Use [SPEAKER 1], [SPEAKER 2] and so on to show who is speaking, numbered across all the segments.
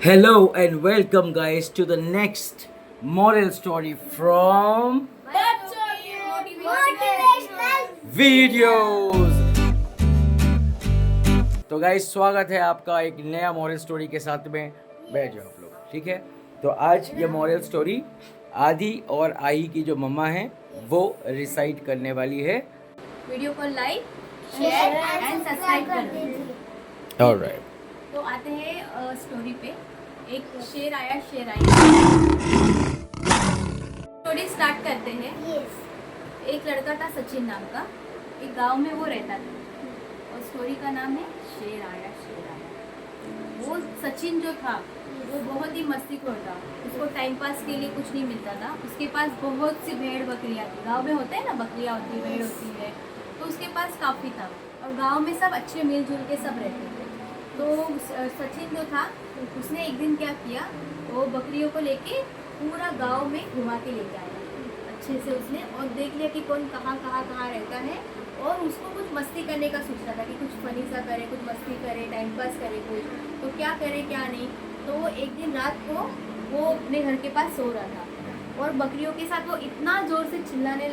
[SPEAKER 1] Hello and welcome, guys, to the next moral story from
[SPEAKER 2] motivational
[SPEAKER 1] videos. तो guys, स्वागत है आपका एक नया मॉरल स्टोरी के साथ में। बैठ जाओ आप लोग, ठीक है। तो आज ये मॉरल स्टोरी आदि और आई की जो मम्मा है वो रिसाइट करने वाली है।
[SPEAKER 3] वीडियो को लाइक शेयर एंड सब्सक्राइब कर दीजिए।
[SPEAKER 1] ऑलराइट,
[SPEAKER 3] तो आते हैं स्टोरी पे। एक शेर आया शेर आई। स्टोरी स्टार्ट करते हैं। एक लड़का था सचिन नाम का, एक गांव में वो रहता था और स्टोरी का नाम है शेर आया शेर आया। वो सचिन जो था वो बहुत ही मस्तीखोर था। उसको टाइम पास के लिए कुछ नहीं मिलता था। उसके पास बहुत सी भेड़ बकरियाँ थी। गांव में होते हैं ना, बकरियाँ होती है, भेड़ होती है, तो उसके पास काफ़ी था और गांव में सब अच्छे मिलजुल के सब रहते थे। तो सचिन जो था उसने एक दिन क्या किया, वो बकरियों को लेके पूरा गांव में घुमा के लेके आया अच्छे से उसने, और देख लिया कि कौन कहाँ रहता है। और उसको कुछ मस्ती करने का सोच रहा था कि कुछ फनी सा करे, कुछ मस्ती करे, टाइम पास करे कोई, तो क्या करे क्या नहीं। तो वो एक दिन रात को वो अपने घर के पास सो रहा था और बकरियों के साथ वो इतना ज़ोर से चिल्लाने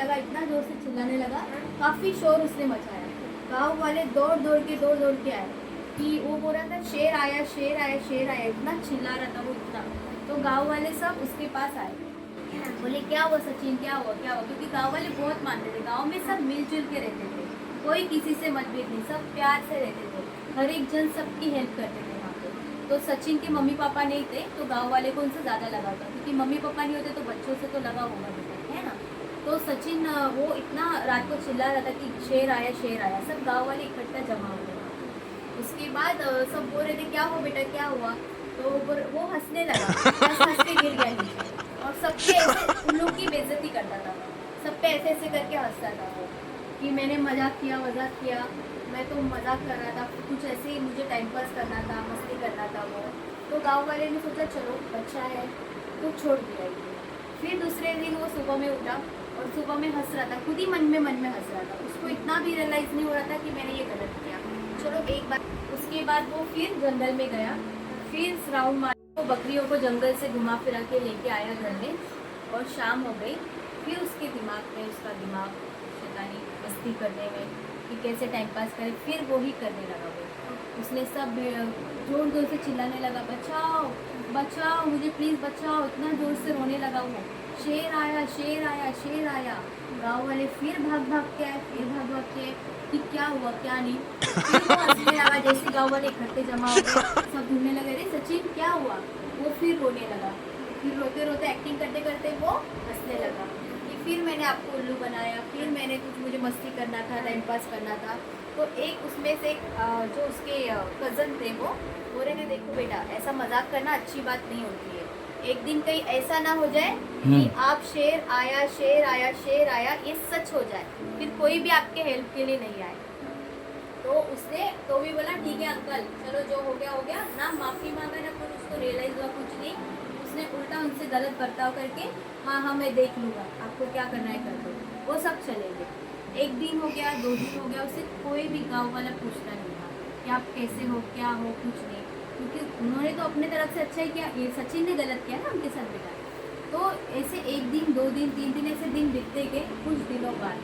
[SPEAKER 3] लगा, काफ़ी शोर उसने मचाया। गाँव वाले दौड़ दौड़ के आए कि वो बोल रहा था शेर आया शेर आया शेर आया, इतना चिल्ला रहा था वो इतना। तो गांव वाले सब उसके पास आए, बोले क्या हुआ सचिन, क्या हुआ, क्योंकि गांव वाले बहुत मानते थे। गांव में सब मिलजुल के रहते थे, कोई किसी से मतभेद नहीं, सब प्यार से रहते थे, हर एक जन सबकी हेल्प करते थे वहाँ पे। तो सचिन के मम्मी पापा नहीं थे तो गाँव वाले को उनसे ज़्यादा लगा था, क्योंकि मम्मी पापा नहीं होते तो बच्चों से तो लगा होगा बेटा, है ना। तो सचिन वो इतना रात को चिल्ला रहा था कि शेर आया, सब गाँव वाले इकट्ठा जमा हो गए। उसके बाद सब बोल रहे थे क्या हुआ बेटा, क्या हुआ। तो वो हंसने लगा, हंस के गिर गया नीचे और सबके ऐसे उल्लू की बेइज्जती करता था। सब पे ऐसे करके हंसता था वो कि मैंने मजाक किया, मैं तो मजाक कर रहा था, कुछ ऐसे ही मुझे टाइम पास करना था, मस्ती करना था वो। तो गाँव वाले ने सोचा चलो बच्चा है तो छोड़ दिया ये। फिर दूसरे दिन वो सुबह में उठा और सुबह में हंस रहा था, खुद ही मन में हंस रहा था। उसको इतना भी रियलाइज़ नहीं हो रहा था कि मैंने ये गलत किया। चलो एक बार उसके बाद वो फिर जंगल में गया, फिर राउंड मार वो बकरियों को जंगल से घुमा फिरा के लेके आया घर में, और शाम हो गई। फिर उसका दिमाग शैतानी मस्ती करने में कि कैसे टाइम पास करे, फिर वो ही करने लगा। वो उसने सब जोर जोर से चिल्लाने लगा, बचाओ बचाओ मुझे, प्लीज़ बचाओ, इतना जोर से रोने लगा वो, शेर आया शेर आया शेर आया। गाँव वाले फिर भाग भाग के आए कि क्या हुआ क्या नहीं। फिर वो हंसने लगा, जैसे गाँव वाले इकट्ठे जमा हो गए सब ढूंढने लगे, अरे सचिन क्या हुआ। वो फिर रोने लगा, फिर रोते रोते एक्टिंग करते करते वो हंसने लगा कि फिर मैंने आपको उल्लू बनाया, फिर मैंने मुझे मस्ती करना था, टाइम पास करना था। तो एक उसमें से जो उसके कज़न थे वो बोल रहे थे देखो बेटा, ऐसा मजाक करना अच्छी बात नहीं होती है। एक दिन कहीं ऐसा ना हो जाए कि आप शेर आया ये सच हो जाए, फिर कोई भी आपके हेल्प के लिए नहीं आए। तो उसने तो भी बोला ठीक है अंकल, चलो जो हो गया ना, माफ़ी मांगा ना, कुछ उसको रियलाइज़ हुआ कुछ नहीं। उसने उल्टा उनसे गलत बर्ताव करके हाँ मैं देख लूँगा, आपको क्या करना है कर दो, वो सब चले गए। एक दिन हो गया, 2 दिन हो गया, उससे कोई भी गाँव वाला पूछता नहीं था कि आप कैसे हो, क्या हो, कुछ नहीं, क्योंकि उन्होंने तो अपने तरफ से अच्छा ही किया, ये सचिन ने गलत किया ना उनके साथ बेटा। तो ऐसे 1 दिन 2 दिन 3 दिन ऐसे दिन बीतते गए। कुछ दिनों बाद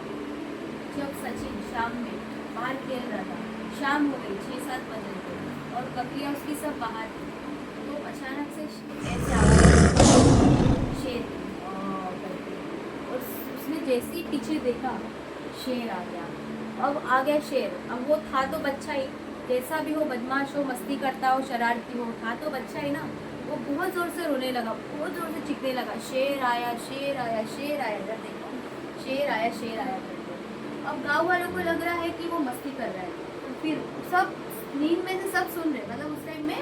[SPEAKER 3] जब सचिन शाम में बाहर खेल रहा था, शाम हो गई, 6-7 बजे थे और बकरियाँ उसकी सब बाहर थी। तो अचानक से ऐसे आवाज़ शेर की, करके, और उसने जैसे ही पीछे देखा शेर आ गया। अब आ गया शेर, अब वो था तो बच्चा ही, जैसा भी हो, बदमाश हो, मस्ती करता हो, शरारती हो, था तो बच्चा ही ना। वो बहुत ज़ोर से रोने लगा, बहुत ज़ोर से चीखने लगा, शेर आया इधर देखो, शेर आया करके। अब गाँव वालों को लग रहा है कि वो मस्ती कर रहा है। तो फिर सब नींद में से सब सुन रहे, मतलब उस टाइम में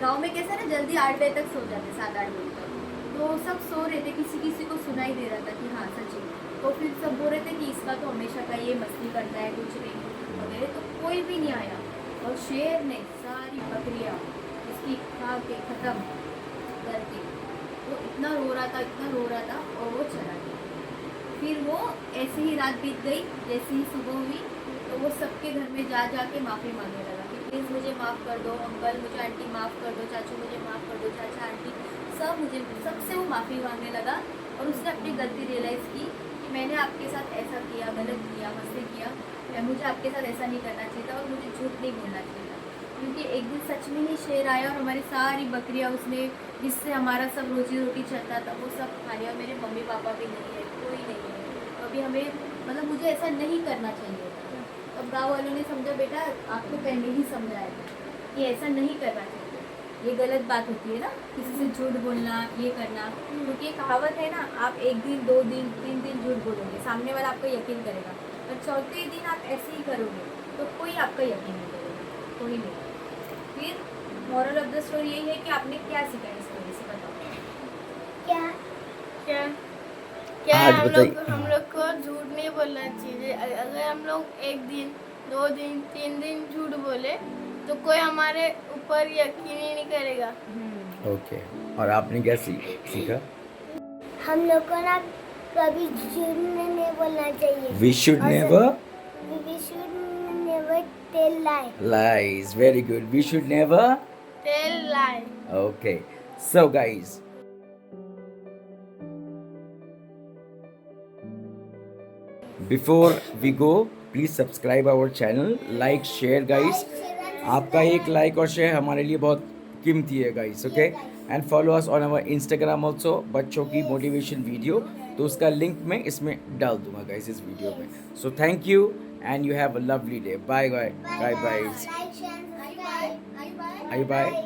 [SPEAKER 3] गांव में कैसे ना जल्दी 8 बजे तक सो जाते, 7-8 बजे तक, तो सब सो रहे थे, किसी को सुनाई दे रहा था कि हाँ सचिन। तो फिर सब बोल रहे थे कि इसका तो हमेशा का ये मस्ती करता है, कुछ नहीं वगैरह। तो कोई भी नहीं आया और शेर ने सारी बकरियाँ उसकी खा के ख़त्म करके वो इतना रो रहा था और वो चला गया। फिर वो ऐसे ही रात बीत गई, जैसे ही सुबह हुई तो वो सबके घर में जा के माफ़ी मांगने लगा कि प्लीज़ मुझे माफ़ कर दो अंकल, मुझे आंटी माफ़ कर दो, चाचू मुझे माफ़ कर मुझे सबसे वो माफ़ी मांगने लगा और उसने अपनी गलती रियलाइज़ की कि मैंने आपके साथ ऐसा किया, गलत किया, मस्ती किया, मुझे आपके साथ ऐसा नहीं करना चाहिए था और मुझे झूठ नहीं बोलना चाहिए था। क्योंकि एक दिन सच में ही शेर आया और हमारी सारी बकरियां उसने, जिससे हमारा सब रोजी रोटी चलता था, वो सब खा लिया। मेरे मम्मी पापा भी नहीं है, कोई नहीं है, तो अभी हमें मतलब मुझे ऐसा नहीं करना चाहिए था। अब गाँव वालों ने समझा, बेटा आपको पहले ही समझाया था कि ऐसा नहीं करना चाहिए, ये गलत बात होती है ना, किसी से झूठ बोलना, ये करना। क्योंकि ये कहावत है ना, आप 1 दिन 2 दिन 3 दिन झूठ बोलोगे, सामने वाला आपका यकीन करेगा, और चौथे दिन आप ऐसे ही करोगे तो कोई आपका यकीन नहीं करेगा, कोई नहीं। फिर मॉरल ऑफ द स्टोरी यही है कि आपने क्या सीखा इस स्टोरी से, बताओ।
[SPEAKER 2] क्या क्या क्या
[SPEAKER 1] आज बताइए।
[SPEAKER 2] हम लोग को झूठ नहीं बोलना चाहिए। अगर हम लोग 1 दिन 2 दिन 3 दिन झूठ बोले तो कोई हमारे ऊपर यकीन ही नहीं करेगा।
[SPEAKER 1] ओके, और आपने क्या सीखा?
[SPEAKER 4] हम लोग को ना कभी झूठ नहीं बोलना चाहिए।
[SPEAKER 1] We should never
[SPEAKER 4] We should never tell lie.
[SPEAKER 1] lies. Very good. We should never.
[SPEAKER 2] Tell lie.
[SPEAKER 1] Okay. So guys, before we go, please subscribe our channel, like, share guys. आपका एक लाइक और शेयर हमारे लिए बहुत कीमती है guys, okay. And follow us on our Instagram also, बच्चों की मोटिवेशन वीडियो, तो उसका लिंक मैं इसमें डाल दूंगा गाइस इस वीडियो में। So thank you and you have a lovely day. Bye bye bye bye
[SPEAKER 4] Like, share, subscribe. Bye bye.
[SPEAKER 1] Bye bye.